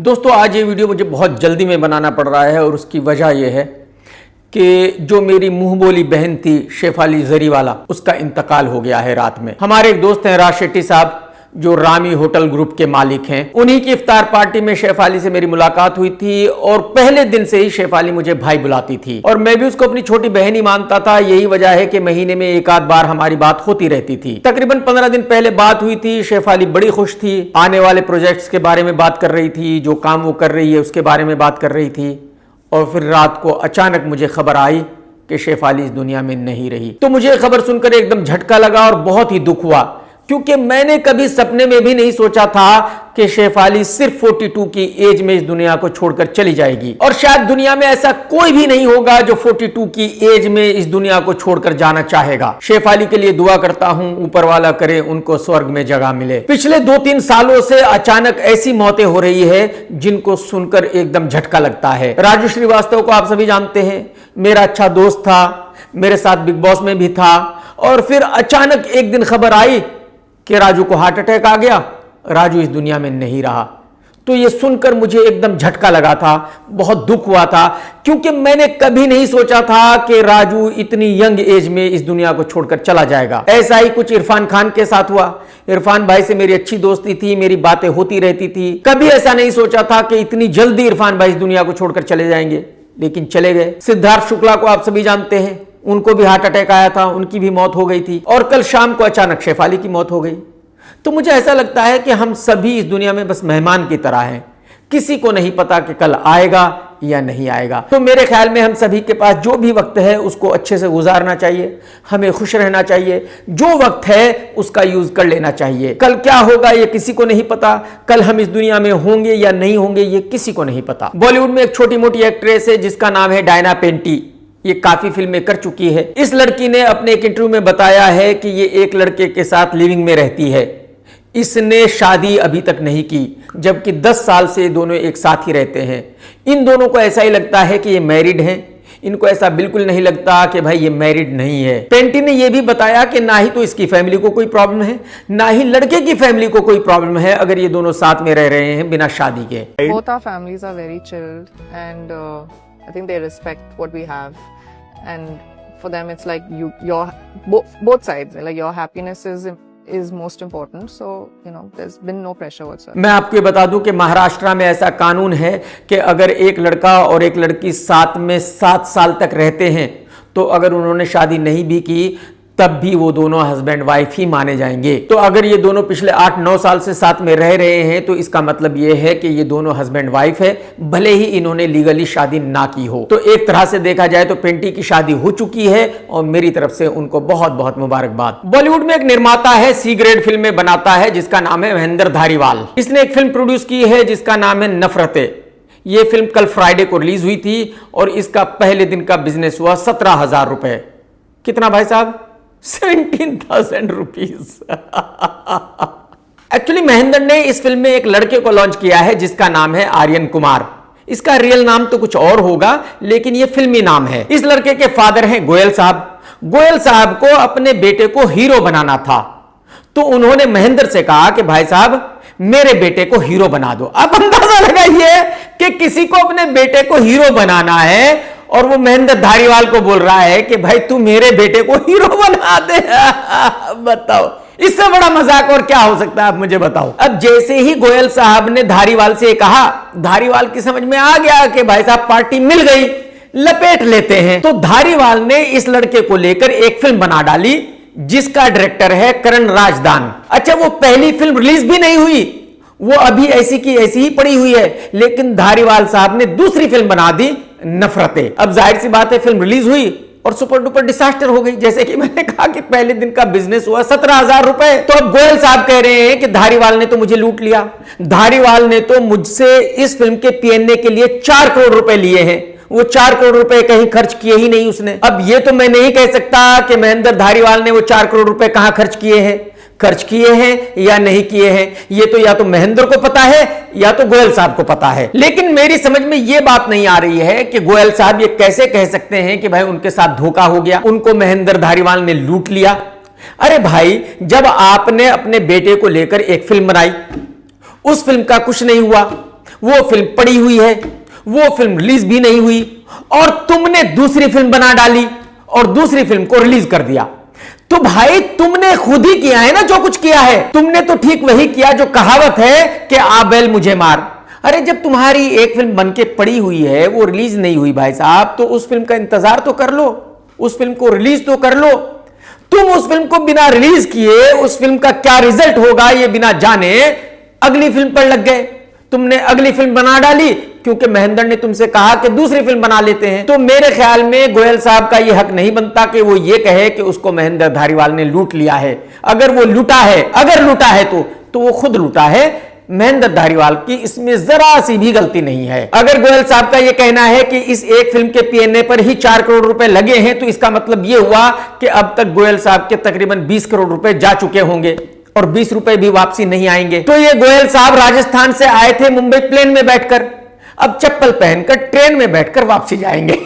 दोस्तों आज ये वीडियो मुझे बहुत जल्दी में बनाना पड़ रहा है और उसकी वजह यह है कि जो मेरी मुंह बोली बहन थी शेफाली जरीवाला, उसका इंतकाल हो गया है रात में। हमारे एक दोस्त हैं राज शेट्टी साहब, जो रामी होटल ग्रुप के मालिक हैं। उन्हीं की इफ्तार पार्टी में शेफाली से मेरी मुलाकात हुई थी और पहले दिन से ही शेफाली मुझे भाई बुलाती थी और मैं भी उसको अपनी छोटी बहन ही मानता था। यही वजह है कि महीने में एक आध बार हमारी बात होती रहती थी। तकरीबन 15 दिन पहले बात हुई थी। शेफाली बड़ी खुश थी, आने वाले प्रोजेक्ट्स के बारे में बात कर रही थी, जो काम वो कर रही है उसके बारे में बात कर रही थी। और फिर रात को अचानक मुझे खबर आई कि शेफाली इस दुनिया में नहीं रही। तो मुझे खबर सुनकर एकदम झटका लगा और बहुत ही दुख हुआ, क्योंकि मैंने कभी सपने में भी नहीं सोचा था कि शेफाली सिर्फ 42 की एज में इस दुनिया को छोड़कर चली जाएगी। और शायद दुनिया में ऐसा कोई भी नहीं होगा जो 42 की एज में इस दुनिया को छोड़कर जाना चाहेगा। शेफाली के लिए दुआ करता हूं, ऊपर वाला करे उनको स्वर्ग में जगह मिले। पिछले 2-3 सालों से अचानक ऐसी मौतें हो रही है जिनको सुनकर एकदम झटका लगता है। राजू श्रीवास्तव को आप सभी जानते हैं, मेरा अच्छा दोस्त था, मेरे साथ बिग बॉस में भी था। और फिर अचानक एक दिन खबर आई कि राजू को हार्ट अटैक आ गया, राजू इस दुनिया में नहीं रहा। तो ये सुनकर मुझे एकदम झटका लगा था, बहुत दुख हुआ था, क्योंकि मैंने कभी नहीं सोचा था कि राजू इतनी यंग एज में इस दुनिया को छोड़कर चला जाएगा। ऐसा ही कुछ इरफान खान के साथ हुआ। इरफान भाई से मेरी अच्छी दोस्ती थी, मेरी बातें होती रहती थी। कभी ऐसा नहीं सोचा था कि इतनी जल्दी इरफान भाई इस दुनिया को छोड़कर चले जाएंगे, लेकिन चले गए। सिद्धार्थ शुक्ला को आप सभी जानते हैं, उनको भी हार्ट अटैक आया था, उनकी भी मौत हो गई थी। और कल शाम को अचानक शेफाली की मौत हो गई। तो मुझे ऐसा लगता है कि हम सभी इस दुनिया में बस मेहमान की तरह हैं, किसी को नहीं पता कि कल आएगा या नहीं आएगा। तो मेरे ख्याल में हम सभी के पास जो भी वक्त है उसको अच्छे से गुजारना चाहिए, हमें खुश रहना चाहिए। जो वक्त है उसका यूज कर लेना चाहिए। कल क्या होगा ये किसी को नहीं पता, कल हम इस दुनिया में होंगे या नहीं होंगे ये किसी को नहीं पता। बॉलीवुड में एक छोटी मोटी एक्ट्रेस है जिसका नाम है डायना पेंटी। ये काफी फिल्में कर चुकी है। इस लड़की ने अपने एक इंटरव्यू में बताया है कि ये एक लड़के के साथ लिविंग में रहती है। इसने शादी अभी तक नहीं की, जबकि 10 साल से दोनों एक साथ ही रहते हैं। इन दोनों को ऐसा ही लगता है कि ये मैरिड हैं। इनको ऐसा बिल्कुल नहीं लगता कि भाई ये मैरिड नहीं है। पेंटी ने यह भी बताया कि ना ही तो इसकी फैमिली को कोई प्रॉब्लम है, ना ही लड़के की फैमिली को कोई प्रॉब्लम है अगर ये दोनों साथ में रह रहे हैं बिना शादी के। Both our families are very chilled and I think they respect what we have, and for them it's like both sides, like your happiness is most important, so you know there's been no pressure whatsoever. मैं आपको बता दूं कि महाराष्ट्र में ऐसा कानून है कि अगर एक लड़का और एक लड़की साथ में 7 साल तक रहते हैं तो अगर उन्होंने शादी नहीं भी की तब भी वो दोनों हस्बैंड वाइफ ही माने जाएंगे। तो अगर ये दोनों पिछले 8-9 साल से साथ में रह रहे हैं तो इसका मतलब ये है कि ये दोनों हस्बैंड वाइफ है, भले ही इन्होंने लीगली शादी ना की हो। तो एक तरह से देखा जाए तो पेंटी की शादी हो चुकी है और मेरी तरफ से उनको बहुत बहुत मुबारकबाद। बॉलीवुड में एक निर्माता है, सी ग्रेड फिल्में बनाता है, जिसका नाम है महेंद्र धारीवाल। इसने एक फिल्म प्रोड्यूस की है जिसका नाम है नफरतें। यह फिल्म कल फ्राइडे को रिलीज हुई थी और इसका पहले दिन का बिजनेस हुआ 17,000 रुपए। कितना भाई साहब? 17,000 रुपीज। एक्चुअली महेंद्र ने इस फिल्म में एक लड़के को लॉन्च किया है जिसका नाम है आर्यन कुमार। इसका रियल नाम तो कुछ और होगा, लेकिन यह फिल्मी नाम है। इस लड़के के फादर हैं गोयल साहब। गोयल साहब को अपने बेटे को हीरो बनाना था, तो उन्होंने महेंद्र से कहा कि भाई साहब मेरे बेटे को हीरो बना दो। अब अंदाजा लगाइए कि किसी को अपने बेटे को हीरो बनाना है और वो महेंद्र धारीवाल को बोल रहा है कि भाई तू मेरे बेटे को हीरो बना दे। बताओ, इससे बड़ा मजाक और क्या हो सकता है, आप मुझे बताओ। अब जैसे ही गोयल साहब ने धारीवाल से कहा, धारीवाल की समझ में आ गया कि भाई साहब पार्टी मिल गई, लपेट लेते हैं। तो धारीवाल ने इस लड़के को लेकर एक फिल्म बना डाली जिसका डायरेक्टर है करण राजदान। अच्छा, वो पहली फिल्म रिलीज भी नहीं हुई, वो अभी ऐसी की ऐसी ही पड़ी हुई है, लेकिन धारीवाल साहब ने दूसरी फिल्म बना दी नफरतें। अब जाहिर सी बात है फिल्म रिलीज हुई और सुपर डुपर डिसास्टर हो गई। जैसे कि मैंने कहा कि पहले दिन का बिजनेस हुआ 17,000 रुपए। तो अब गोयल साहब कह रहे हैं कि धारीवाल ने तो मुझे लूट लिया, धारीवाल ने तो मुझसे इस फिल्म के पीएनए के लिए 4 करोड़ रुपए लिए हैं, वो 4 करोड़ रुपए कहीं खर्च किए ही नहीं उसने। अब ये तो मैं नहीं कह सकता कि महेंद्र धारीवाल ने वो 4 करोड़ रुपए कहां खर्च किए हैं, खर्च किए हैं या नहीं किए हैं, ये तो या तो महेंद्र को पता है या तो गोयल साहब को पता है। लेकिन मेरी समझ में यह बात नहीं आ रही है कि गोयल साहब ये कैसे कह सकते हैं कि भाई उनके साथ धोखा हो गया, उनको महेंद्र धारीवाल ने लूट लिया। अरे भाई, जब आपने अपने बेटे को लेकर एक फिल्म बनाई, उस फिल्म का कुछ नहीं हुआ, वो फिल्म पड़ी हुई है, वो फिल्म रिलीज भी नहीं हुई, और तुमने दूसरी फिल्म बना डाली और दूसरी फिल्म को रिलीज कर दिया। तो भाई तुमने खुद ही किया है ना जो कुछ किया है। तुमने तो ठीक वही किया जो कहावत है कि आ बैल मुझे मार। अरे जब तुम्हारी एक फिल्म बनके पड़ी हुई है, वो रिलीज नहीं हुई भाई साहब, तो उस फिल्म का इंतजार तो कर लो, उस फिल्म को रिलीज तो कर लो। तुम उस फिल्म को बिना रिलीज किए उस फिल्म का क्या रिजल्ट होगा ये बिना जाने अगली फिल्म पर लग गए। तुमने अगली फिल्म बना डाली क्योंकि महेंद्र ने तुमसे कहा कि दूसरी फिल्म बना लेते हैं। तो मेरे ख्याल में गोयल साहब का यह हक नहीं बनता कि वो ये कहे कि उसको महेंद्र धारीवाल ने लूट लिया है। अगर वो लूटा है, अगर लूटा है तो वो खुद लूटा है, महेंद्र धारीवाल की इसमें जरा सी भी गलती नहीं है। अगर गोयल साहब का यह कहना है कि इस एक फिल्म के पीएनए पर ही 4 करोड़ रुपए लगे हैं, तो इसका मतलब यह हुआ कि अब तक गोयल साहब के तकरीबन 20 करोड़ रुपए जा चुके होंगे और 20 रुपए भी वापसी नहीं आएंगे। तो ये गोयल साहब राजस्थान से आए थे मुंबई प्लेन में बैठकर, अब चप्पल पहनकर ट्रेन में बैठकर वापसी जाएंगे।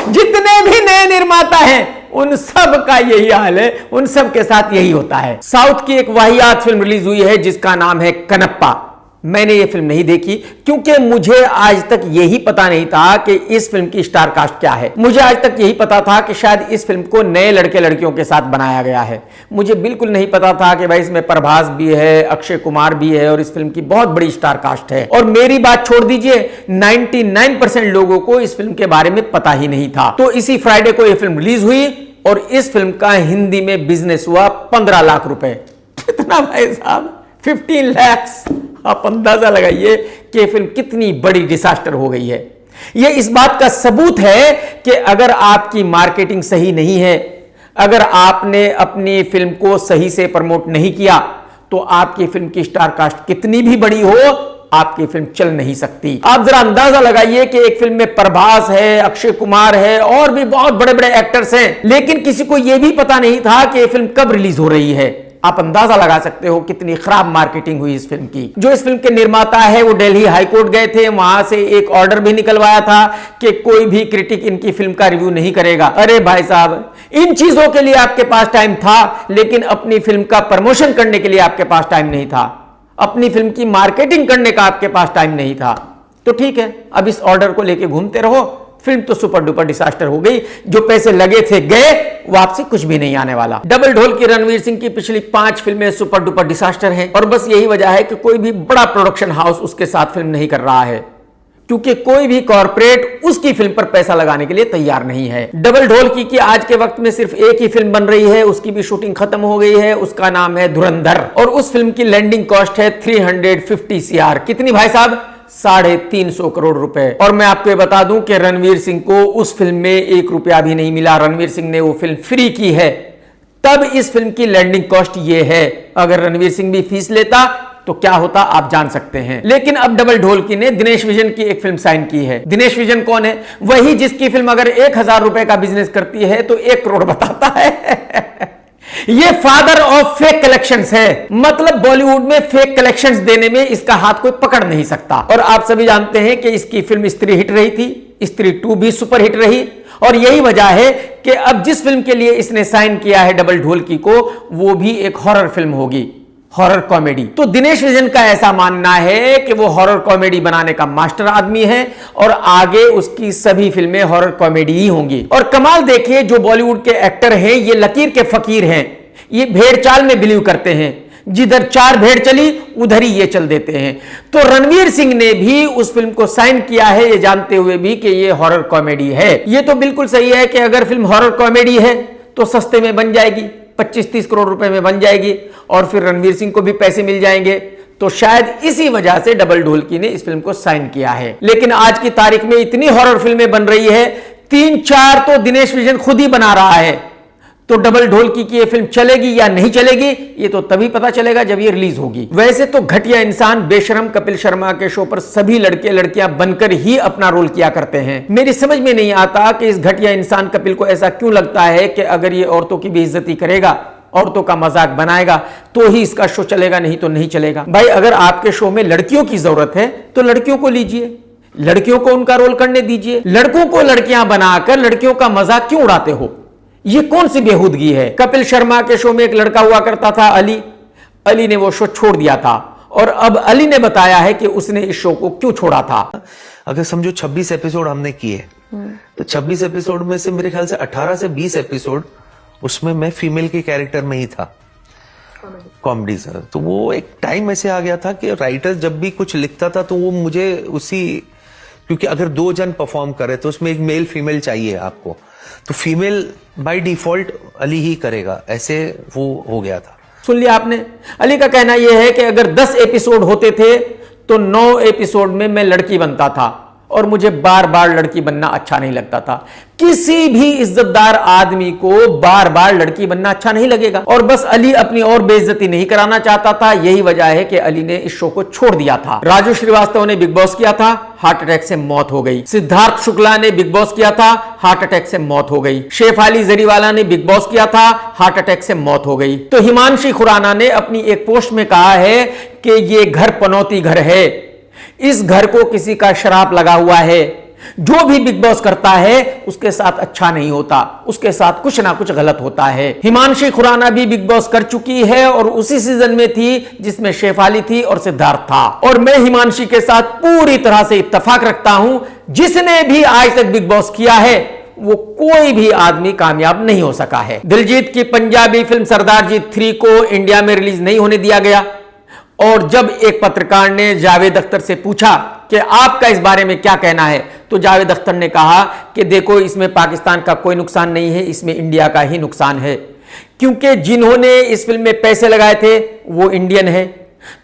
जितने भी नए निर्माता हैं उन सब का यही हाल है, उन सब के साथ यही होता है। साउथ की एक वाहियात फिल्म रिलीज हुई है जिसका नाम है कनप्पा। मैंने ये फिल्म नहीं देखी क्योंकि मुझे आज तक यही पता नहीं था कि इस फिल्म की स्टार कास्ट क्या है। मुझे आज तक यही पता था कि शायद इस फिल्म को नए लड़के लड़कियों के साथ बनाया गया है। मुझे बिल्कुल नहीं पता था कि भाई इसमें प्रभास भी है, अक्षय कुमार भी है और इस फिल्म की बहुत बड़ी स्टार कास्ट है। और मेरी बात छोड़ दीजिए, 99% लोगों को इस फिल्म के बारे में पता ही नहीं था। तो इसी फ्राइडे को यह फिल्म रिलीज हुई और इस फिल्म का हिंदी में बिजनेस हुआ 15 लाख रुपए। कितना भाई साहब, 15 लाख। आप अंदाजा लगाइए कि यह फिल्म कितनी बड़ी डिजास्टर हो गई है। यह इस बात का सबूत है कि अगर आपकी मार्केटिंग सही नहीं है, अगर आपने अपनी फिल्म को सही से प्रमोट नहीं किया, तो आपकी फिल्म की स्टार कास्ट कितनी भी बड़ी हो, आपकी फिल्म चल नहीं सकती। आप जरा अंदाजा लगाइए कि एक फिल्म में प्रभास है, अक्षय कुमार है और भी बहुत बड़े बड़े एक्टर्स हैं, लेकिन किसी को यह भी पता नहीं था कि यह फिल्म कब रिलीज हो रही है। आप अंदाजा लगा सकते हो कितनी खराब मार्केटिंग हुई इस फिल्म की। जो इस फिल्म के निर्माता है वो दिल्ली हाई कोर्ट गए थे, वहां से एक ऑर्डर भी निकलवाया था कि कोई भी क्रिटिक इनकी फिल्म का रिव्यू नहीं करेगा। अरे भाई साहब, इन चीजों के लिए आपके पास टाइम था, लेकिन अपनी फिल्म का प्रमोशन करने के लिए आपके पास टाइम नहीं था, अपनी फिल्म की मार्केटिंग करने का आपके पास टाइम नहीं था। तो ठीक है, अब इस ऑर्डर को लेके घूमते रहो। फिल्म तो सुपर डुपर डिजास्टर हो गई, जो पैसे लगे थे गए, वापसी कुछ भी नहीं आने वाला। डबल ढोल की रणवीर सिंह की पिछली 5 फिल्में सुपर डुपर डिजास्टर हैं और बस यही वजह है कि कोई भी बड़ा प्रोडक्शन हाउस उसके साथ फिल्म नहीं कर रहा है, क्योंकि कोई भी कॉर्पोरेट उसकी फिल्म पर पैसा लगाने के लिए तैयार नहीं है। डबल ढोल की आज के वक्त में सिर्फ एक ही फिल्म बन रही है, उसकी भी शूटिंग खत्म हो गई है, उसका नाम है धुरंधर और उस फिल्म की लैंडिंग कॉस्ट है 350 CR। कितनी भाई साहब? 350 करोड़ रुपए। और मैं आपको ये बता दूं कि रणवीर सिंह को उस फिल्म में 1 रुपया भी नहीं मिला। रणवीर सिंह ने वो फिल्म फ्री की है, तब इस फिल्म की लैंडिंग कॉस्ट ये है। अगर रणवीर सिंह भी फीस लेता तो क्या होता आप जान सकते हैं। लेकिन अब डबल ढोलकी ने दिनेश विजन की एक फिल्म साइन की है। दिनेश विजन कौन है? वही जिसकी फिल्म अगर 1000 रुपए का बिजनेस करती है तो 1 करोड़ बताता है। ये फादर ऑफ फेक कलेक्शंस है, मतलब बॉलीवुड में फेक कलेक्शंस देने में इसका हाथ कोई पकड़ नहीं सकता। और आप सभी जानते हैं कि इसकी फिल्म स्त्री हिट रही थी, स्त्री 2 भी सुपर हिट रही और यही वजह है कि अब जिस फिल्म के लिए इसने साइन किया है डबल ढोलकी को, वो भी एक हॉरर फिल्म होगी, हॉरर कॉमेडी। तो दिनेश विजन का ऐसा मानना है कि वो हॉरर कॉमेडी बनाने का मास्टर आदमी है और आगे उसकी सभी फिल्में हॉरर कॉमेडी ही होंगी। और कमाल देखिए, जो बॉलीवुड के एक्टर हैं ये लकीर के फकीर हैं, ये भेड़ चाल में बिलीव करते हैं, जिधर 4 भेड़ चली उधर ही ये चल देते हैं। तो रणवीर सिंह ने भी उस फिल्म को साइन किया है ये जानते हुए भी कि ये हॉरर कॉमेडी है। ये तो बिल्कुल सही है कि अगर फिल्म हॉरर कॉमेडी है तो सस्ते में बन जाएगी, 25-30 करोड़ रुपए में बन जाएगी और फिर रणवीर सिंह को भी पैसे मिल जाएंगे। तो शायद इसी वजह से डबल ढोलकी ने इस फिल्म को साइन किया है। लेकिन आज की तारीख में इतनी हॉरर फिल्में बन रही है, 3-4 तो दिनेश विजन खुद ही बना रहा है। तो डबल ढोलकी की ये फिल्म चलेगी या नहीं चलेगी ये तो तभी पता चलेगा जब ये रिलीज होगी। वैसे तो घटिया इंसान बेशरम कपिल शर्मा के शो पर सभी लड़के लड़कियां बनकर ही अपना रोल किया करते हैं। मेरी समझ में नहीं आता कि इस घटिया इंसान कपिल को ऐसा क्यों लगता है कि अगर ये औरतों की बेइज्जती करेगा, औरतों का मजाक बनाएगा तो ही इसका शो चलेगा, नहीं तो नहीं चलेगा। भाई अगर आपके शो में लड़कियों की जरूरत है तो लड़कियों को लीजिए, लड़कियों को उनका रोल करने दीजिए। लड़कों को लड़कियां बनाकर लड़कियों का मजाक क्यों उड़ाते हो? ये कौन सी बेहूदगी है? कपिल शर्मा के शो में एक लड़का हुआ करता था अली, अली ने वो शो छोड़ दिया था और अब अली ने बताया है कि उसने इस शो को क्यों छोड़ा था। अगर समझो 26 एपिसोड हमने किए, तो 26 एपिसोड में से मेरे ख्याल से 18 से 20 एपिसोड उसमें मैं फीमेल के कैरेक्टर में ही था, कॉमेडी सर। तो वो एक टाइम ऐसे आ गया था कि राइटर जब भी कुछ लिखता था तो वो मुझे उसी, क्योंकि अगर 2 जन परफॉर्म करे तो उसमें एक मेल फीमेल चाहिए आपको, तो फीमेल बाय डिफॉल्ट अली ही करेगा, ऐसे वो हो गया था। सुन लिया आपने, अली का कहना यह है कि अगर 10 एपिसोड होते थे तो 9 एपिसोड में मैं लड़की बनता था और मुझे बार बार लड़की बनना अच्छा नहीं लगता था। किसी भी इज्जतदार आदमी को बार बार लड़की बनना अच्छा नहीं लगेगा, और बस अली अपनी और बेइज्जती नहीं कराना चाहता था। यही वजह है कि अली ने इस शो को छोड़ दिया था। राजू श्रीवास्तव ने बिग बॉस किया था, हार्ट अटैक से मौत हो गई। सिद्धार्थ शुक्ला ने बिग बॉस किया था, हार्ट अटैक से मौत हो गई। शेफाली जरीवाला ने बिग बॉस किया था, हार्ट अटैक से मौत हो गई। तो हिमांशी खुराना ने अपनी एक पोस्ट में कहा है कि ये घर पनौती घर है, इस घर को किसी का शराब लगा हुआ है, जो भी बिग बॉस करता है उसके साथ अच्छा नहीं होता, उसके साथ कुछ ना कुछ गलत होता है। हिमांशी खुराना भी बिग बॉस कर चुकी है और उसी सीजन में थी जिसमें शेफाली थी और सिद्धार्थ था, और मैं हिमांशी के साथ पूरी तरह से इत्तेफाक रखता हूं। जिसने भी आज तक बिग बॉस किया है वो कोई भी आदमी कामयाब नहीं हो सका है। दिलजीत की पंजाबी फिल्म सरदारजी 3 को इंडिया में रिलीज नहीं होने दिया गया, और जब एक पत्रकार ने जावेद अख्तर से पूछा कि आपका इस बारे में क्या कहना है, तो जावेद अख्तर ने कहा कि देखो, इसमें पाकिस्तान का कोई नुकसान नहीं है, इसमें इंडिया का ही नुकसान है, क्योंकि जिन्होंने इस फिल्म में पैसे लगाए थे वो इंडियन है।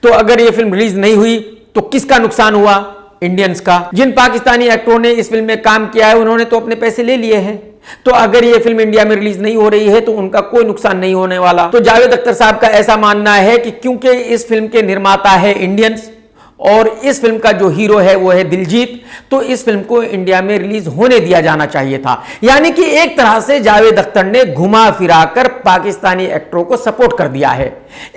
तो अगर ये फिल्म रिलीज नहीं हुई तो किसका नुकसान हुआ? इंडियंस का। जिन पाकिस्तानी एक्टरों ने इस फिल्म में काम किया है उन्होंने तो अपने पैसे ले लिए हैं। तो अगर ये फिल्म इंडिया में रिलीज नहीं हो रही है तो उनका कोई नुकसान नहीं होने वाला। तो जावेद अख्तर साहब का ऐसा मानना है कि क्योंकि इस फिल्म के निर्माता है इंडियंस और इस फिल्म का जो हीरो है वो है दिलजीत, तो इस फिल्म को इंडिया में रिलीज होने दिया जाना चाहिए था। यानी कि एक तरह से जावेद अख्तर ने घुमा फिराकर पाकिस्तानी एक्टरों को सपोर्ट कर दिया है।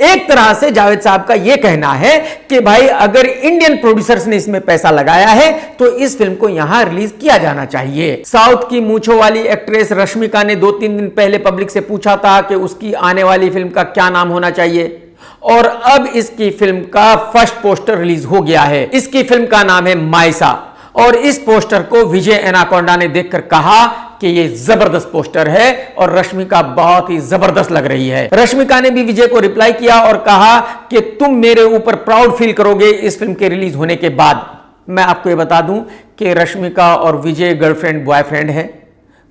एक तरह से जावेद साहब का यह कहना है कि भाई अगर इंडियन प्रोड्यूसर्स ने इसमें पैसा लगाया है तो इस फिल्म को यहां रिलीज किया जाना चाहिए। साउथ की मूंछों वाली एक्ट्रेस रश्मिका ने 2-3 दिन पहले पब्लिक से पूछा था कि उसकी आने वाली फिल्म का क्या नाम होना चाहिए, और अब इसकी फिल्म का फर्स्ट पोस्टर रिलीज हो गया है। इसकी फिल्म का नाम है माइसा, और इस पोस्टर को विजय एनाकोंडा ने देखकर कहा कि ये जबरदस्त पोस्टर है और रश्मिका बहुत ही जबरदस्त लग रही है। रश्मिका ने भी विजय को रिप्लाई किया और कहा कि तुम मेरे ऊपर प्राउड फील करोगे इस फिल्म के रिलीज होने के बाद। मैं आपको ये बता दूं कि रश्मिका और विजय गर्लफ्रेंड बॉयफ्रेंड है,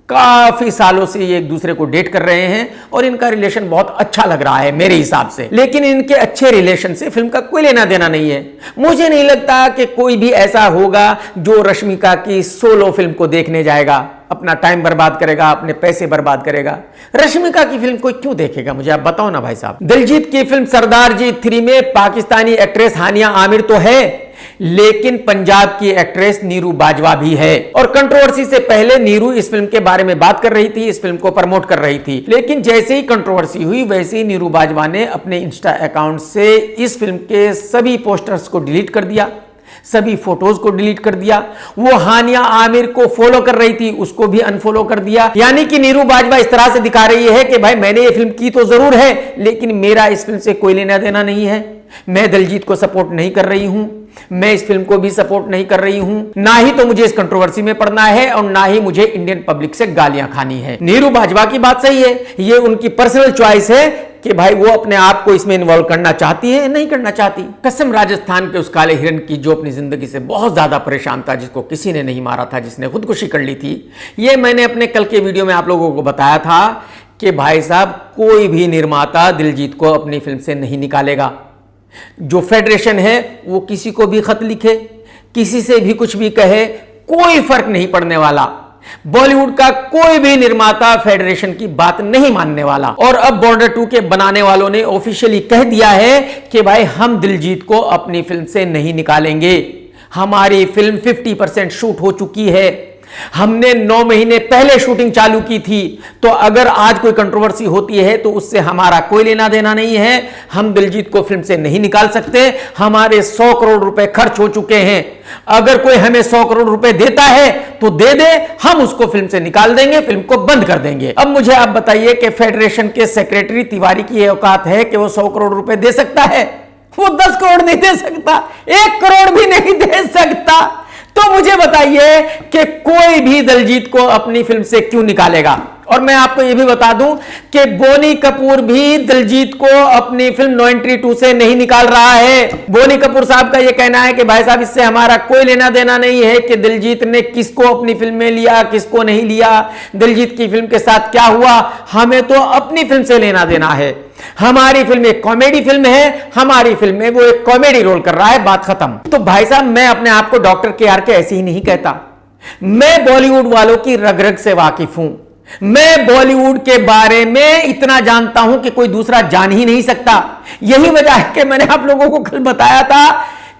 काफी सालों से ये एक दूसरे को डेट कर रहे हैं और इनका रिलेशन बहुत अच्छा लग रहा है मेरे हिसाब से। लेकिन इनके अच्छे रिलेशन से फिल्म का कोई लेना देना नहीं है। मुझे नहीं लगता कि कोई भी ऐसा होगा जो रश्मिका की सोलो फिल्म को देखने जाएगा, अपना टाइम बर्बाद करेगा, अपने पैसे बर्बाद करेगा। रश्मिका की फिल्म कोई क्यों देखेगा, मुझे आप बताओ ना भाई साहब। दिलजीत की फिल्म सरदारजी 3 में पाकिस्तानी एक्ट्रेस हानिया आमिर तो है, लेकिन पंजाब की एक्ट्रेस नीरू बाजवा भी है। और कंट्रोवर्सी से पहले नीरू इस फिल्म के बारे में बात कर रही थी, इस फिल्म को प्रमोट कर रही थी, लेकिन जैसे ही कंट्रोवर्सी हुई वैसे ही नीरू बाजवा ने अपने इंस्टा अकाउंट से इस फिल्म के सभी पोस्टर्स को डिलीट कर दिया, सभी फोटोज को डिलीट कर दिया। वो हानिया आमिर को फॉलो कर रही थी, उसको भी अनफॉलो कर दिया। यानी कि नीरू बाजवा इस तरह से दिखा रही है कि भाई मैंने ये फिल्म की तो जरूर है, लेकिन मेरा इस फिल्म से कोई लेना देना नहीं है। मैं दिलजीत को सपोर्ट नहीं कर रही हूं, मैं इस फिल्म को भी सपोर्ट नहीं कर रही हूं, ना ही तो मुझे इस कंट्रोवर्सी में पड़ना है और ना ही मुझे इंडियन पब्लिक से गालियां खानी है। नीरू बाजवा की बात सही है, ये उनकी पर्सनल चॉइस है कि भाई वो अपने आप को इसमें इन्वॉल्व करना चाहती है, नहीं करना चाहती। कसम राजस्थान के उस काले हिरन की जो अपनी जिंदगी से बहुत ज्यादा परेशान था, जिसको किसी ने नहीं मारा था, जिसने खुदकुशी कर ली थी। ये मैंने अपने कल के वीडियो में आप लोगों को बताया था कि भाई साहब कोई भी निर्माता दिलजीत को अपनी फिल्म से नहीं निकालेगा। जो फेडरेशन है वो किसी को भी खत लिखे, किसी से भी कुछ भी कहे, कोई फर्क नहीं पड़ने वाला। बॉलीवुड का कोई भी निर्माता फेडरेशन की बात नहीं मानने वाला। और अब बॉर्डर 2 के बनाने वालों ने ऑफिशियली कह दिया है कि भाई हम दिलजीत को अपनी फिल्म से नहीं निकालेंगे। हमारी फिल्म 50% शूट हो चुकी है, हमने 9 महीने पहले शूटिंग चालू की थी, तो अगर आज कोई कंट्रोवर्सी होती है तो उससे हमारा कोई लेना देना नहीं है। हम दिलजीत को फिल्म से नहीं निकाल सकते, हमारे 100 करोड़ रुपए खर्च हो चुके हैं। अगर कोई हमें 100 करोड़ रुपए देता है तो दे दे, हम उसको फिल्म से निकाल देंगे, फिल्म को बंद कर देंगे। अब मुझे आप बताइए कि फेडरेशन के सेक्रेटरी तिवारी की यह औकात है कि वो 100 करोड़ रुपए दे सकता है? वो 10 करोड़ नहीं दे सकता, 1 करोड़ भी नहीं दे सकता। तो मुझे बताइए कि कोई भी दिलजीत को अपनी फिल्म से क्यों निकालेगा। और मैं आपको यह भी बता दूं कि बोनी कपूर भी दिलजीत को अपनी फिल्म नो एंट्री 2 से नहीं निकाल रहा है। बोनी कपूर साहब का यह कहना है कि भाई साहब इससे हमारा कोई लेना देना नहीं है कि दिलजीत ने किसको अपनी फिल्म में लिया, किसको नहीं लिया, दिलजीत की फिल्म के साथ क्या हुआ, हमें तो अपनी फिल्म से लेना देना है। हमारी फिल्म एक कॉमेडी फिल्म है, हमारी फिल्म में वो एक कॉमेडी रोल कर रहा है, बात खत्म। तो भाई साहब मैं अपने आप को डॉक्टर KR के ऐसे ही नहीं कहता। मैं बॉलीवुड वालों की रग रग से वाकिफ हूं। मैं बॉलीवुड के बारे में इतना जानता हूं कि कोई दूसरा जान ही नहीं सकता। यही वजह है कि मैंने आप लोगों को कल बताया था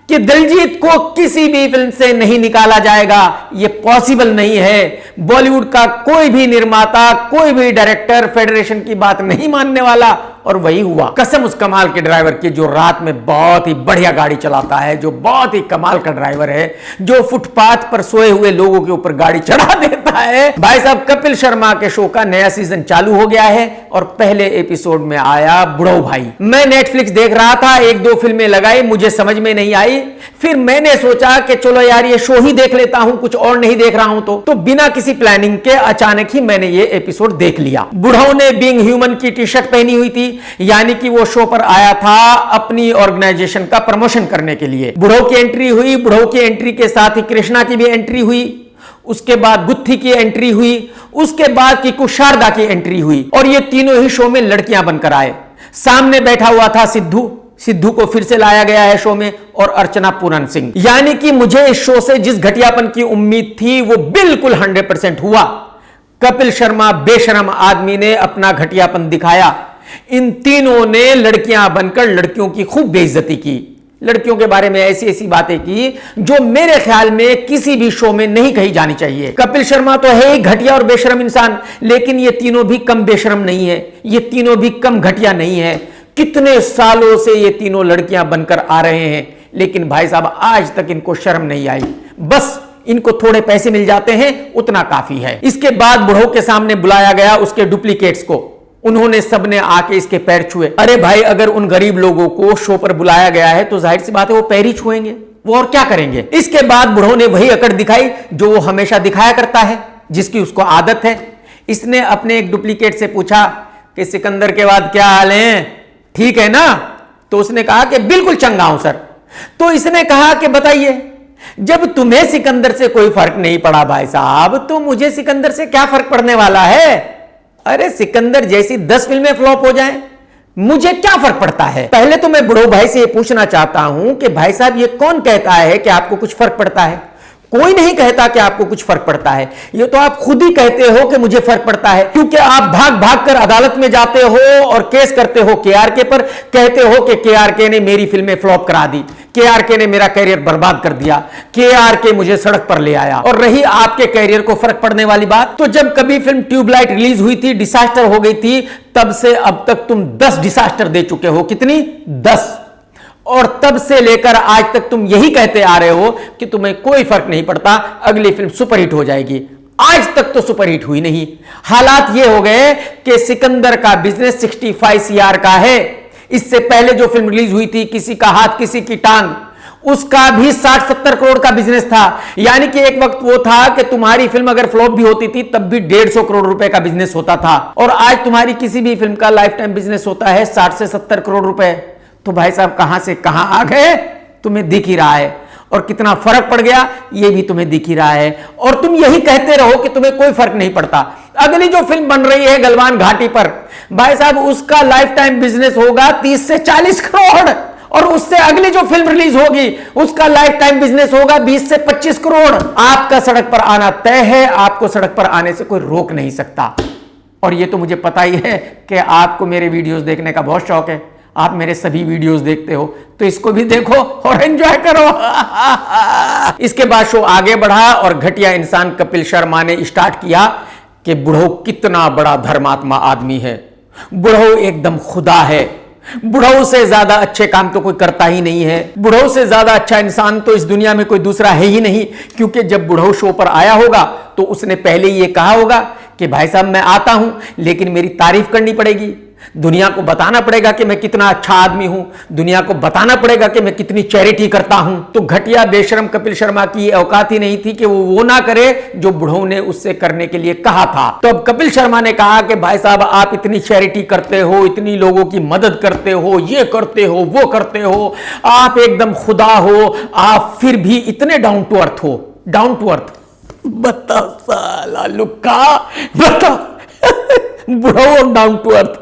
कि दिलजीत को किसी भी फिल्म से नहीं निकाला जाएगा, यह पॉसिबल नहीं है। बॉलीवुड का कोई भी निर्माता, कोई भी डायरेक्टर फेडरेशन की बात नहीं मानने वाला, और वही हुआ। कसम उस कमाल के ड्राइवर की जो रात में बहुत ही बढ़िया गाड़ी चलाता है, जो बहुत ही कमाल का ड्राइवर है, जो फुटपाथ पर सोए हुए लोगों के ऊपर गाड़ी चढ़ा देता है। भाई साहब कपिल शर्मा के शो का नया सीजन चालू हो गया है और पहले एपिसोड में आया बुढ़ऊ भाई। मैं नेटफ्लिक्स देख रहा था, 1-2 फिल्में लगाई, मुझे समझ में नहीं आई। फिर मैंने सोचा कि चलो यार ये शो ही देख लेता हूं, कुछ और नहीं देख रहा हूं। तो बिना किसी प्लानिंग के अचानक ही मैंने ये एपिसोड देख लिया। बुढ़ऊ ने बीइंग ह्यूमन की टी-शर्ट पहनी हुई थी, यानी कि वो शो पर आया था अपनी ऑर्गेनाइजेशन का प्रमोशन करने के लिए। बुढ़ऊ की एंट्री हुई, बुढ़ऊ की एंट्री के साथ ही कृष्णा की भी एंट्री हुई, उसके बाद गुत्थी की एंट्री हुई, उसके बाद की शारदा की एंट्री हुई, और ये तीनों ही शो में लड़कियां बनकर आए। सामने बैठा हुआ था सिद्धू को फिर से लाया गया है शो में, और अर्चना पूरन सिंह। यानी कि मुझे इस शो से जिस घटियापन की उम्मीद थी वो बिल्कुल 100% हुआ। कपिल शर्मा बेशरम आदमी ने अपना घटियापन दिखाया। इन तीनों ने लड़कियां बनकर लड़कियों की खूब बेइज्जती की, लड़कियों के बारे में ऐसी ऐसी बातें की जो मेरे ख्याल में किसी भी शो में नहीं कही जानी चाहिए। कपिल शर्मा तो है ही घटिया और बेशरम इंसान, लेकिन ये तीनों भी कम बेशरम नहीं है, ये तीनों भी कम घटिया नहीं है। कितने सालों से ये तीनों लड़कियां बनकर आ रहे हैं, लेकिन भाई साहब आज तक इनको शर्म नहीं आई। बस इनको थोड़े पैसे मिल जाते हैं, उतना काफी है। इसके बाद बुढ़ऊ के सामने बुलाया गया उसके डुप्लीकेट्स को, उन्होंने सबने आके इसके पैर छुए। अरे भाई अगर उन गरीब लोगों को शो पर बुलाया गया है तो जाहिर सी बात है वो पैर ही छुएंगे, वो और क्या करेंगे। इसके बाद बुढ़ऊ ने वही अकड़ दिखाई जो वो हमेशा दिखाया करता है, जिसकी उसको आदत है। इसने अपने एक डुप्लीकेट से पूछा कि सिकंदर के बाद क्या हाल है, ठीक है ना? तो उसने कहा कि बिल्कुल चंगा हूं सर। तो इसने कहा कि बताइए, जब तुम्हें सिकंदर से कोई फर्क नहीं पड़ा भाई साहब, तो मुझे सिकंदर से क्या फर्क पड़ने वाला है? अरे सिकंदर जैसी 10 फिल्में फ्लॉप हो जाएं, मुझे क्या फर्क पड़ता है? पहले तो मैं बुढ़ऊ भाई से ये पूछना चाहता हूं कि भाई साहब ये कौन कहता है कि आपको कुछ फर्क पड़ता है? कोई नहीं कहता कि आपको कुछ फर्क पड़ता है, ये तो आप खुद ही कहते हो कि मुझे फर्क पड़ता है, क्योंकि आप भाग भाग कर अदालत में जाते हो और केस करते हो KRK पर, कहते हो कि KRK ने मेरी फिल्में फ्लॉप करा दी, KRK ने मेरा कैरियर बर्बाद कर दिया, KRK मुझे सड़क पर ले आया। और रही आपके कैरियर को फर्क पड़ने वाली बात, तो जब कभी फिल्म ट्यूबलाइट रिलीज हुई थी, डिसास्टर हो गई थी, तब से अब तक तुम 10 डिसास्टर दे चुके हो। कितनी? 10। और तब से लेकर आज तक तुम यही कहते आ रहे हो कि तुम्हें कोई फर्क नहीं पड़ता, अगली फिल्म सुपरहिट हो जाएगी। आज तक तो सुपरहिट हुई नहीं। हालात ये हो गए कि सिकंदर का बिजनेस 65 CR का है। इससे पहले जो फिल्म रिलीज हुई थी, किसी का हाथ किसी की टांग, उसका भी 60-70 करोड़ का बिजनेस था। यानी कि एक वक्त वो था कि तुम्हारी फिल्म अगर फ्लॉप भी होती थी तब भी 150 करोड़ रुपए का बिजनेस होता था, और आज तुम्हारी किसी भी फिल्म का लाइफ टाइम बिजनेस होता है 60 से 70 करोड़ रुपए। तो भाई साहब कहां से कहां आ गए तुम्हें दिख ही रहा है, और कितना फर्क पड़ गया ये भी तुम्हें दिख ही रहा है। और तुम यही कहते रहो कि तुम्हें कोई फर्क नहीं पड़ता। अगली जो फिल्म बन रही है गलवान घाटी पर, भाई साहब उसका लाइफ टाइम बिजनेस होगा 30 से 40 करोड़, और उससे अगली जो फिल्म रिलीज होगी उसका लाइफ टाइम बिजनेस होगा 20 से 25 करोड़। आपका सड़क पर आना तय है, आपको सड़क पर आने से कोई रोक नहीं सकता। और ये तो मुझे पता ही है कि आपको मेरे वीडियोस देखने का बहुत शौक है, आप मेरे सभी वीडियोस देखते हो, तो इसको भी देखो और एंजॉय करो। इसके बाद शो आगे बढ़ा और घटिया इंसान कपिल शर्मा ने स्टार्ट किया कि बुढ़ऊ कितना बड़ा धर्मात्मा आदमी है, बुढ़ऊ एकदम खुदा है, बुढ़ऊ से ज्यादा अच्छे काम तो कोई करता ही नहीं है, बुढ़ऊ से ज्यादा अच्छा इंसान तो इस दुनिया में कोई दूसरा है ही नहीं। क्योंकि जब बुढ़ऊ शो पर आया होगा तो उसने पहले ये कहा होगा कि भाई साहब मैं आता हूं लेकिन मेरी तारीफ करनी पड़ेगी, दुनिया को बताना पड़ेगा कि मैं कितना अच्छा आदमी हूं, दुनिया को बताना पड़ेगा कि मैं कितनी चैरिटी करता हूं। तो घटिया बेशरम कपिल शर्मा की औकात ही नहीं थी कि वो ना करे जो बुढ़ऊ ने उससे करने के लिए कहा था। तो अब कपिल शर्मा ने कहा कि भाई साहब आप इतनी चैरिटी करते हो, इतनी लोगों की मदद करते हो, ये करते हो, वो करते हो, आप एकदम खुदा हो, आप फिर भी इतने डाउन टू अर्थ हो। डाउन टू अर्थ बताओ साला लुक्का, बताओ बुढ़ऊ और डाउन टू अर्थ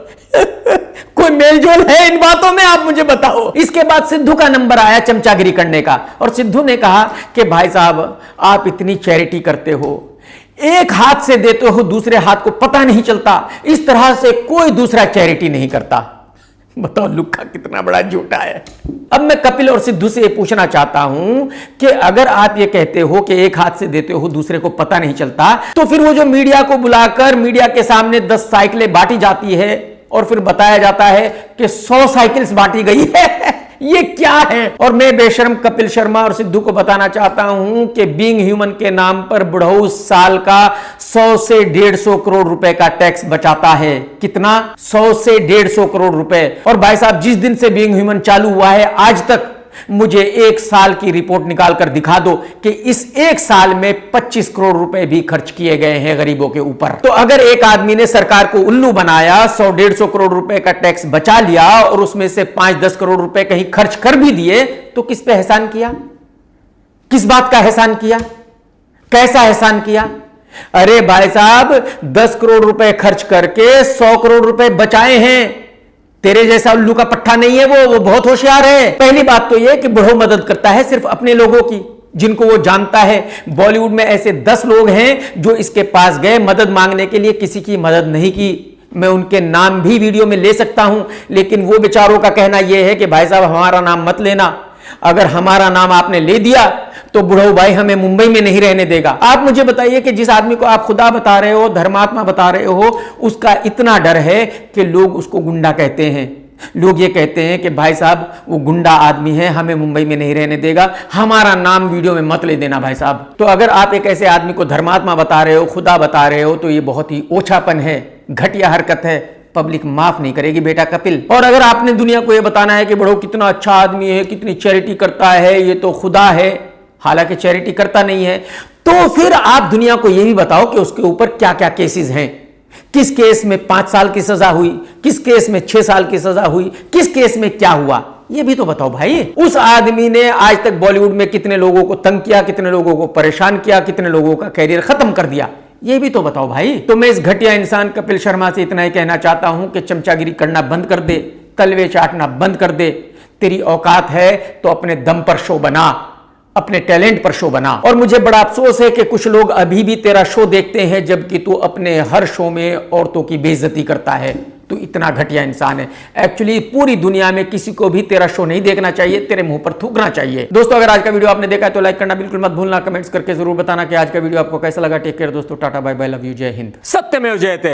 कोई मेलजोल है इन बातों में? आप मुझे बताओ। इसके बाद सिद्धू का नंबर आया चमचागिरी करने का, और सिद्धू ने कहा कि भाई साहब आप इतनी चैरिटी करते हो, एक हाथ से देते हो दूसरे हाथ को पता नहीं चलता, इस तरह से कोई दूसरा चैरिटी नहीं करता। बताओ लुक्का कितना बड़ा झूठा है। अब मैं कपिल और सिद्धू से ये पूछना चाहता हूं कि अगर आप ये कहते हो कि एक हाथ से देते हो दूसरे को पता नहीं चलता, तो फिर वो जो मीडिया को बुलाकर मीडिया के सामने 10 साइकिलें बांटी जाती है और फिर बताया जाता है कि 100 साइकिल्स बांटी गई है, ये क्या है? और मैं बेशर्म कपिल शर्मा और सिद्धू को बताना चाहता हूं कि बीइंग ह्यूमन के नाम पर बुढ़ऊ साल का 100 से 150 करोड़ रुपए का टैक्स बचाता है। कितना? 100 से 150 करोड़ रुपए। और भाई साहब जिस दिन से बीइंग ह्यूमन चालू हुआ है आज तक मुझे 1 साल की रिपोर्ट निकाल कर दिखा दो कि इस 1 साल में 25 करोड़ रुपए भी खर्च किए गए हैं गरीबों के ऊपर। तो अगर एक आदमी ने सरकार को उल्लू बनाया, 100-150 करोड़ रुपए का टैक्स बचा लिया और उसमें से 5-10 करोड़ रुपए कहीं खर्च कर भी दिए, तो किस पे एहसान किया? किस बात का एहसान किया? कैसा एहसान किया? अरे भाई साहब 10 करोड़ रुपए खर्च करके 100 करोड़ रुपए बचाए हैं। तेरे जैसा उल्लू का पट्टा नहीं है वो बहुत होशियार है। पहली बात तो यह कि बुढ़ऊ मदद करता है सिर्फ अपने लोगों की जिनको वो जानता है। बॉलीवुड में ऐसे 10 लोग हैं जो इसके पास गए मदद मांगने के लिए, किसी की मदद नहीं की। मैं उनके नाम भी वीडियो में ले सकता हूं, लेकिन वो बेचारों का कहना यह है कि भाई साहब हमारा नाम मत लेना, अगर हमारा नाम आपने ले दिया तो बुढ़ऊ भाई हमें मुंबई में नहीं रहने देगा। आप मुझे बताइए कि जिस आदमी को आप खुदा बता रहे हो, धर्मात्मा बता रहे हो, उसका इतना डर है कि लोग उसको गुंडा कहते हैं। लोग ये कहते हैं कि भाई साहब वो गुंडा आदमी है, हमें मुंबई में नहीं रहने देगा, हमारा नाम वीडियो में मत ले देना भाई साहब। तो अगर आप एक ऐसे आदमी को धर्मात्मा बता रहे हो, खुदा बता रहे हो, तो ये बहुत ही ओछापन है, घटिया हरकत है, पब्लिक माफ नहीं करेगी बेटा कपिल। और अगर आपने दुनिया को यह बताना है कि बुढ़ऊ कितना अच्छा आदमी है, कितनी चैरिटी करता है, ये तो खुदा है, हालांकि चैरिटी करता नहीं है, तो फिर आप दुनिया को यह भी बताओ कि उसके ऊपर क्या क्या केसेस हैं। किस केस में 5 साल की सजा हुई, किस केस में 6 साल की सजा हुई, किस केस में क्या हुआ, ये भी तो बताओ भाई। उस आदमी ने आज तक बॉलीवुड में कितने लोगों को तंग किया, कितने लोगों को परेशान किया, कितने लोगों का कैरियर खत्म कर दिया, ये भी तो बताओ भाई। तो मैं इस घटिया इंसान कपिल शर्मा से इतना ही कहना चाहता हूं कि चमचागिरी करना बंद कर दे, कलवे चाटना बंद कर दे। तेरी औकात है तो अपने दम पर शो बना, अपने टैलेंट पर शो बना। और मुझे बड़ा अफसोस है कि कुछ लोग अभी भी तेरा शो देखते हैं जबकि तू अपने हर शो में औरतों की बेइज्जती करता है। तू इतना घटिया इंसान है। एक्चुअली पूरी दुनिया में किसी को भी तेरा शो नहीं देखना चाहिए, तेरे मुंह पर थूकना चाहिए। दोस्तों अगर आज का वीडियो आपने देखा है तो लाइक करना बिल्कुल मत भूलना, कमेंट्स करके जरूर बताना कि आज का वीडियो आपको कैसा लगा। टेक केयर दोस्तों, tata bye bye, love you, जय हिंद, सत्यमेव जयते।